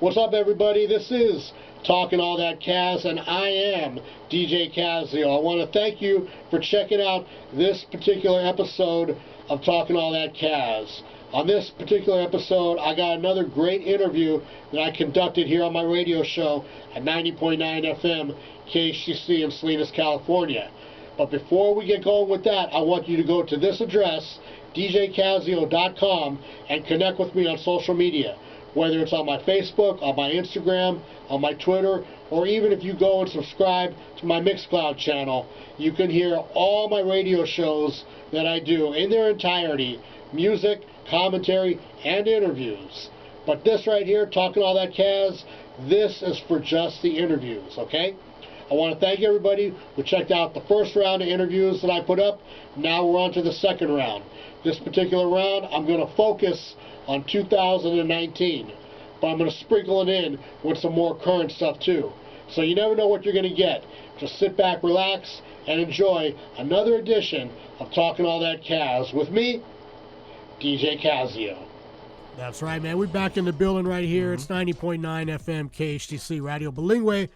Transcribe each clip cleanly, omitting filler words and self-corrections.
What's up, everybody? This is Talkin All That Kazz, and I am DJ Kazzeo. I want to thank you for checking out this particular episode of Talkin All That Kazz. On this particular episode, I got another great interview that I conducted here on my radio show at 90.9 FM KHTC in Salinas, California. But before we get going with that, I want you to go to this address, djkazzeo.com, and connect with me on social media. Whether it's on my Facebook, on my Instagram, on my Twitter, or even if you go and subscribe to my Mixcloud channel, you can hear all my radio shows that I do in their entirety, music, commentary, and interviews. But this right here, Talkin All That Kazz, this is for just the interviews, okay? I want to thank everybody who checked out the first round of interviews that I put up. Now we're on to the second round. This particular round, I'm going to focus on 2019, but I'm going to sprinkle it in with some more current stuff too. So you never know what you're going to get. Just sit back, relax, and enjoy another edition of Talkin All That Kazz with me, DJ Kazzeo. That's right, man. We're back in the building right here. It's 90.9 FM KHTC Radio Bilingüe,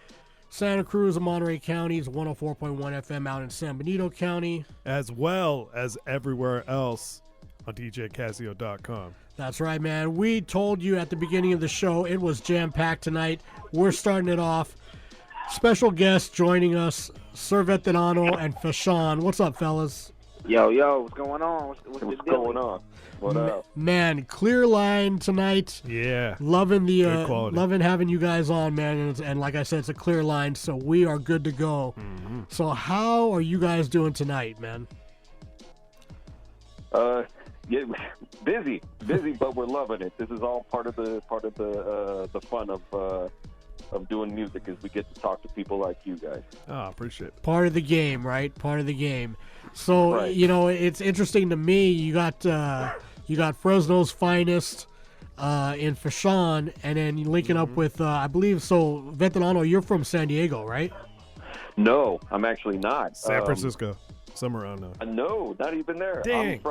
Santa Cruz and Monterey Counties, 104.1 FM out in San Benito County, as well as everywhere else on djkazzeo.com. That's right, man. We told you at the beginning of the show it was jam-packed tonight. We're starting it off. Special guests joining us, Sir Veterano and Fashawn. What's up, fellas? Yo, what's going on? What's going on? What up? Man, clear line tonight. Yeah. Loving having you guys on, man. And like I said, it's a clear line, so we are good to go. Mm-hmm. So how are you guys doing tonight, man? Yeah, busy, but we're loving it. This is all part of the fun of doing music, is we get to talk to people like you guys. Oh, appreciate it. Part of the game, right? Part of the game. So right. You know, it's interesting to me. You got Fresno's finest in Fashawn, and then linking up with I believe so. Veterano, you're from San Diego, right? No, I'm actually not. San Francisco, somewhere around there. No, not even there. Dang.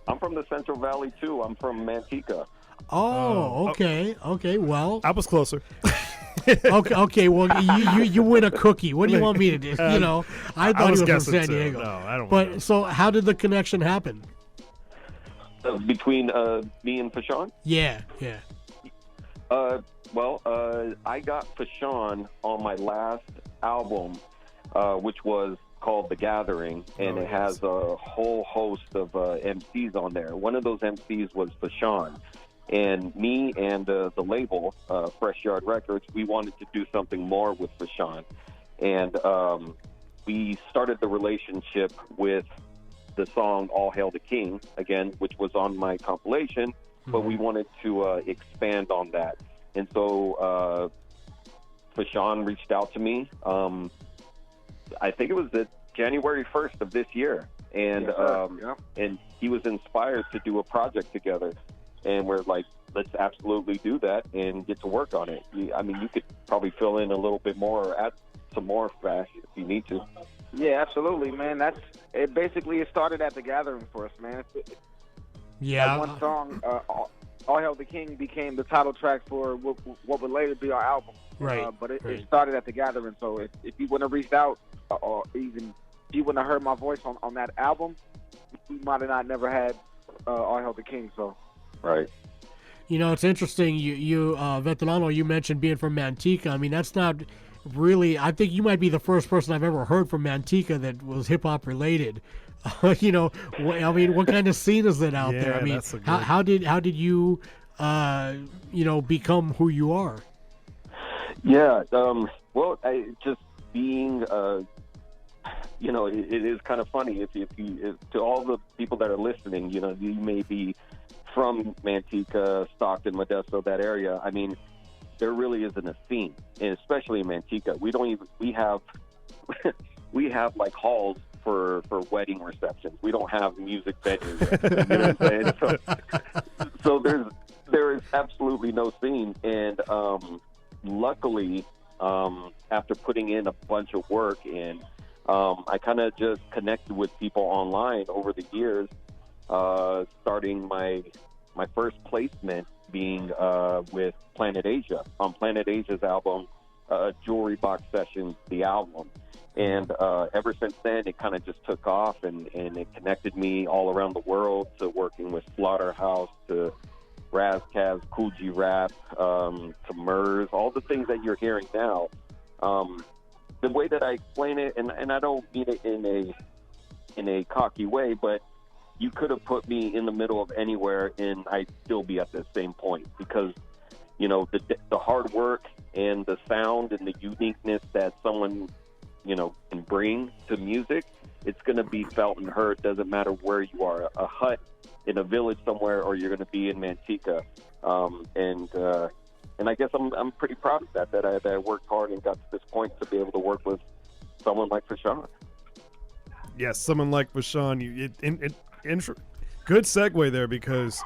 I'm from the Central Valley too. I'm from Manteca. Oh, okay. Okay, well, I was closer. okay. Well, you win a cookie. What do you want me to do? You know, I thought he was from San Diego. No, I don't. But so, how did the connection happen? Between me and Fashawn? Yeah. Well, I got Fashawn on my last album, which was called The Gathering, and it has a whole host of MCs on there. One of those MCs was Fashawn, and me and the label, Fresh Yard Records, we wanted to do something more with Fashawn, and we started the relationship with the song All Hail the King, again, which was on my compilation, but we wanted to expand on that. And so Fashawn reached out to me. I think it was January 1st of this year, and and he was inspired to do a project together, and we're like, let's absolutely do that and get to work on it. I mean, you could probably fill in a little bit more or add some more fast if you need to. Yeah, absolutely, man. It started at The Gathering for us, man. Yeah. That one song, All Hail the King, became the title track for what would later be our album. Right. But it started at The Gathering, so if you wouldn't have reached out, or even if you wouldn't have heard my voice on that album, we might have not never had All Hail the King. So. Right. You know, it's interesting. You Veterano, you mentioned being from Manteca. I mean, that's not really. I think you might be the first person I've ever heard from Manteca that was hip hop related. You know, I mean, what kind of scene is it out there? I mean, how did you become who you are? Yeah. Well, just being. It is kind of funny if to all the people that are listening, you know, you may be from Manteca, Stockton, Modesto, that area. I mean, there really isn't a scene, and especially in Manteca, we have like halls for wedding receptions. We don't have music venues. You know what I'm saying? So there is absolutely no scene, and luckily, after putting in a bunch of work and I kind of just connected with people online over the years, starting my first placement being with Planet Asia on Planet Asia's album, Jewelry Box Sessions, the album. And ever since then, it kind of just took off, and it connected me all around the world to working with Slaughterhouse, to Raz Kaz, Cool G Rap, to Murs, all the things that you're hearing now. The way that I explain it, and I don't mean it in a cocky way, but you could have put me in the middle of anywhere, and I'd still be at the same point, because the hard work and the sound and the uniqueness that someone can bring to music, it's going to be felt and heard. Doesn't matter where you are, a hut in a village somewhere, or you're going to be in Manteca. And I guess I'm pretty proud of that I worked hard and got to this point to be able to work with someone like Fashawn. Yes, someone like Fashawn. Good segue there, because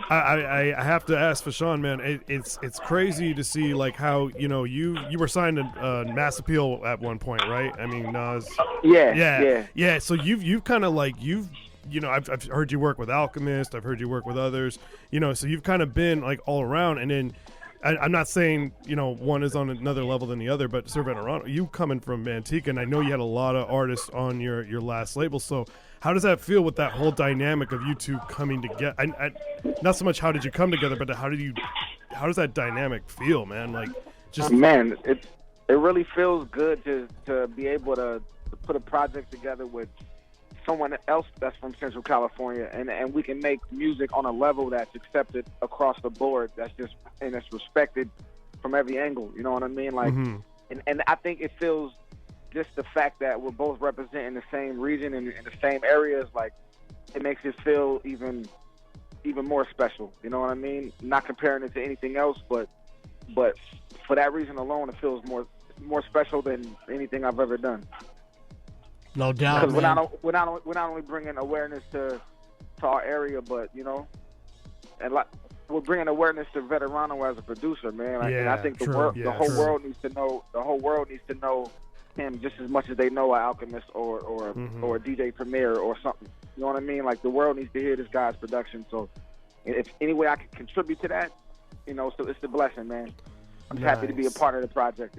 I have to ask Fashawn, man. It's crazy to see like how you were signed to Mass Appeal at one point, right? I mean, Nas. Yeah. So you've kind of like I've heard you work with Alchemist. I've heard you work with others. So you've kind of been like all around. And then I'm not saying one is on another level than the other, but Sir Veterano, you coming from Manteca, and I know you had a lot of artists on your last label. So how does that feel with that whole dynamic of you two coming together? Not so much how did you come together, but how does that dynamic feel, man? Like, just man, it really feels good to be able to put a project together with someone else that's from Central California, and we can make music on a level that's accepted across the board. That's respected from every angle. You know what I mean? Like, and I think it feels, just the fact that we're both representing the same region and in the same areas, like, it makes it feel even more special. You know what I mean? Not comparing it to anything else, but for that reason alone, it feels more special than anything I've ever done. No doubt. Because we're not only bringing awareness to our area, but and like, we're bringing awareness to Veterano as a producer, man. And I think the whole world needs to know. The whole world needs to know him just as much as they know an Alchemist or DJ Premier or something. You know what I mean? Like, the world needs to hear this guy's production. So if any way I can contribute to that, so it's a blessing, man. I'm just happy to be a part of the project.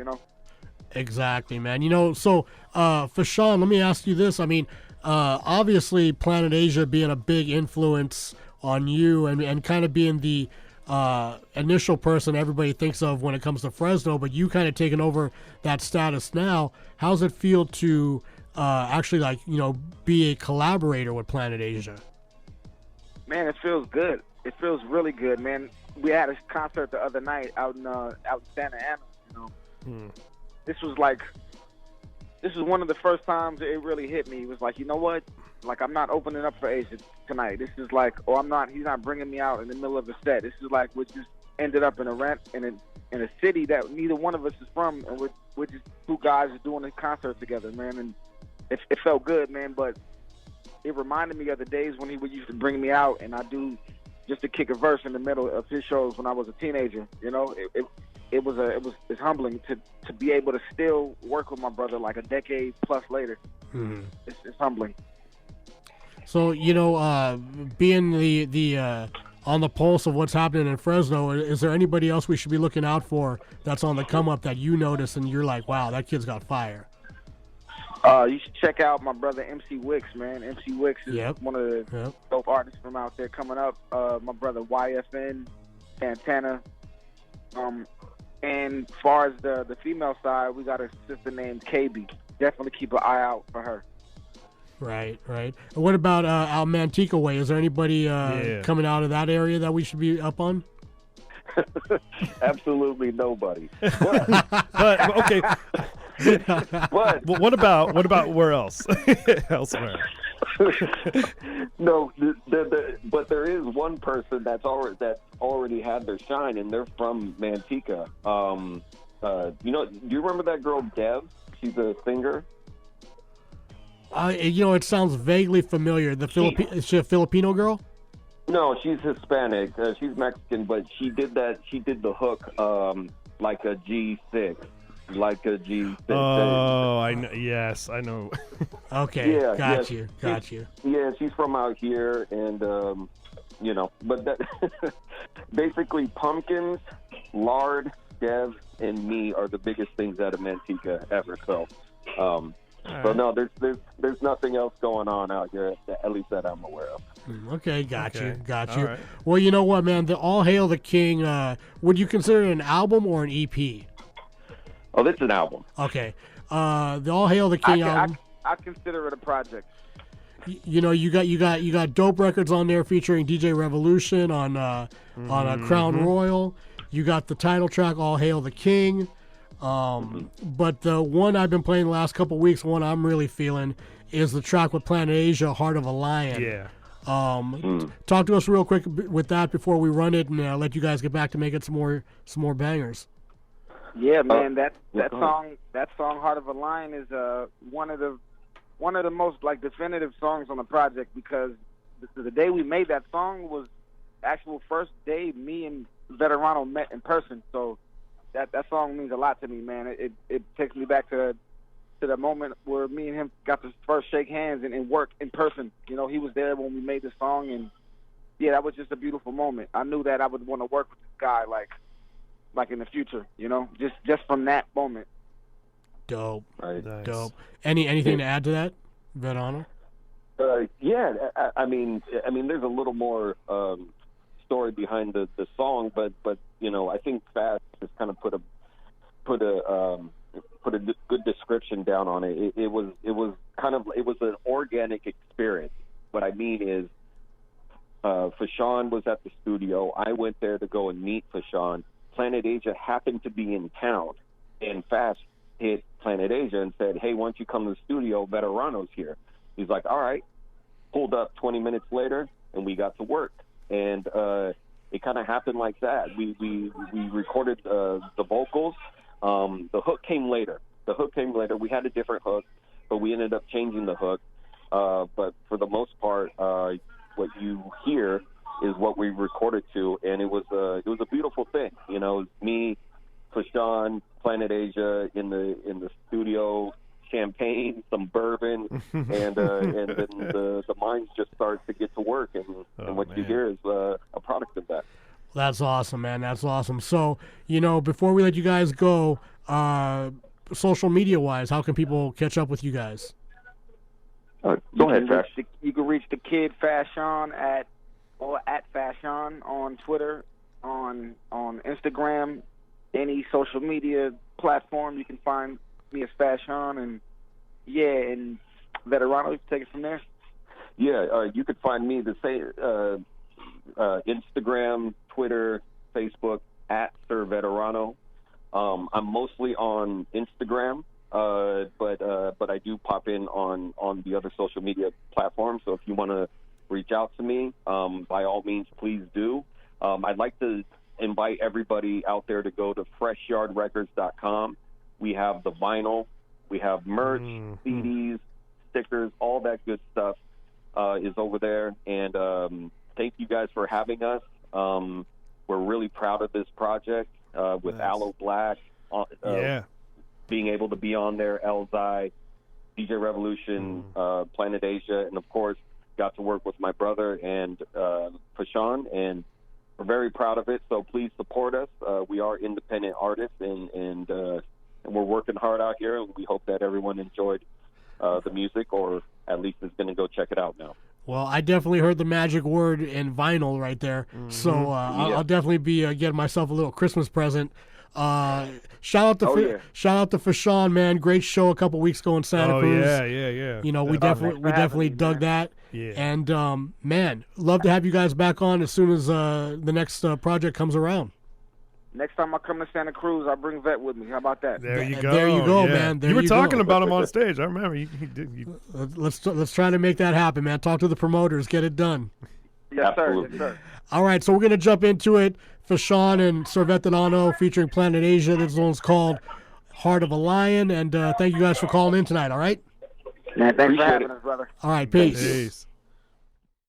Exactly, man. So Fashawn, let me ask you this. I mean, obviously Planet Asia being a big influence on you and kind of being the initial person everybody thinks of when it comes to Fresno, but you kind of taking over that status now. How's it feel to actually be a collaborator with Planet Asia? Man, it feels good. It feels really good, man. We had a concert the other night out in Santa Ana. This was one of the first times it really hit me. It was like, you know what? Like, I'm not opening up for Asia tonight. This is like, he's not bringing me out in the middle of a set. This is like, we just ended up in a city that neither one of us is from, and we're just two guys doing a concert together, man. And it felt good, man. But it reminded me of the days when he would used to bring me out, and I do just to kick a verse in the middle of his shows when I was a teenager. It's humbling to be able to still work with my brother like a decade plus later. It's humbling. So being the on the pulse of what's happening in Fresno, is there anybody else we should be looking out for that's on the come up that you notice and you're like, wow, that kid's got fire? You should check out my brother MC Wicks, man. MC Wicks is one of the dope artists from out there coming up. My brother YFN, Santana. And as far as the female side, we got a sister named KB. Definitely keep an eye out for her. Right. What about out Manteca way? Is there anybody coming out of that area that we should be up on? Absolutely nobody. But okay. But what about where else? Elsewhere. No, but there is one person that's already had their shine, and they're from Manteca. Do you remember that girl Dev? She's a singer. It sounds vaguely familiar. Is she a Filipino girl? No, she's Hispanic. She's Mexican, but she did the hook like a G6. Like a G6. Oh, I know. Yes, I know. Okay, got you. Yeah, she's from out here, and but basically pumpkins, lard, Dev, and me are the biggest things out of Manteca ever. So, so no, there's nothing else going on out here, at least that I'm aware of. Okay, got you. All right. Well, you know what, man? The All Hail the King. Would you consider it an album or an EP? Oh, this is an album. Okay. The All Hail the King album. I consider it a project. You know, you got dope records on there featuring DJ Revolution on Crown Royal. You got the title track All Hail the King. But the one I've been playing the last couple weeks, one I'm really feeling, is the track with Planet Asia, Heart of a Lion. Yeah. Talk to us real quick with that before we run it, and let you guys get back to making some more bangers. Yeah, man, that song Heart of a Lion is one of the most like definitive songs on the project, because the day we made that song was actual first day me and Veterano met in person. So that song means a lot to me, man. It takes me back to the moment where me and him got to first shake hands and work in person. You know, he was there when we made the song, and yeah, that was just a beautiful moment. I knew that I would want to work with this guy like in the future, you know, just from that moment. Dope. Right. Nice. Dope. Anything to add to that, Veterano? Yeah, I mean, there's a little more story behind the song, but you know, I think Fast just kind of put a good description down on it. It was an organic experience. What I mean is, Fashawn was at the studio. I went there to go and meet Fashawn. Planet Asia happened to be in town, and Fast hit Planet Asia and said, "Hey, why don't you come to the studio? Veterano's here." He's like, "All right." Pulled up 20 minutes later, and we got to work. And it kind of happened like that. We recorded the vocals. The hook came later. We had a different hook, but we ended up changing the hook. But for the most part, what you hear is what we recorded to, and it was a beautiful thing. You know, it was me, Fashawn, Planet Asia in the studio, champagne, some bourbon, and then the minds just start to get to work, and what you hear is a product of that. That's awesome, man. That's awesome. So, you know, before we let you guys go, social media-wise, how can people catch up with you guys? Go ahead, Fash. You can reach the kid Fashawn at Fashawn on Twitter, on Instagram, any social media platform. You can find me as Fashawn, and Veterano. You can take it from there. Yeah, you could find me the same Instagram, Twitter, Facebook at Sir Veterano. I'm mostly on Instagram, but I do pop in on the other social media platforms. So if you want to reach out to me, by all means, please do. I'd like to invite everybody out there to go to FreshYardRecords.com. We have the vinyl, we have merch, CDs, stickers, all that good stuff is over there. And thank you guys for having us. We're really proud of this project with Aloe Black, being able to be on there, Elzai, DJ Revolution, Planet Asia, and of course got to work with my brother and Fashawn, and we're very proud of it. So please support us. We are independent artists, and we're working hard out here, and we hope that everyone enjoyed the music, or at least is going to go check it out now. Well, I definitely heard the magic word in vinyl right there. So I'll definitely be getting myself a little Christmas present. Shout out to Fashawn, man. Great show a couple weeks ago in Santa Cruz. Yeah. You know, we definitely dug that. Yeah. And man, love to have you guys back on as soon as the next project comes around. Next time I come to Santa Cruz, I'll bring Vet with me. How about that? There you go. There you go, man. You were talking about him on stage. I remember. Let's try to make that happen, man. Talk to the promoters. Get it done. Yes, sir. Yes, sir. All right, so we're going to jump into it. Fashawn and Sir Veterano featuring Planet Asia. This one's called Heart of a Lion. And thank you guys for calling in tonight, all right? Man, thanks for having us, brother. All right, peace. Peace.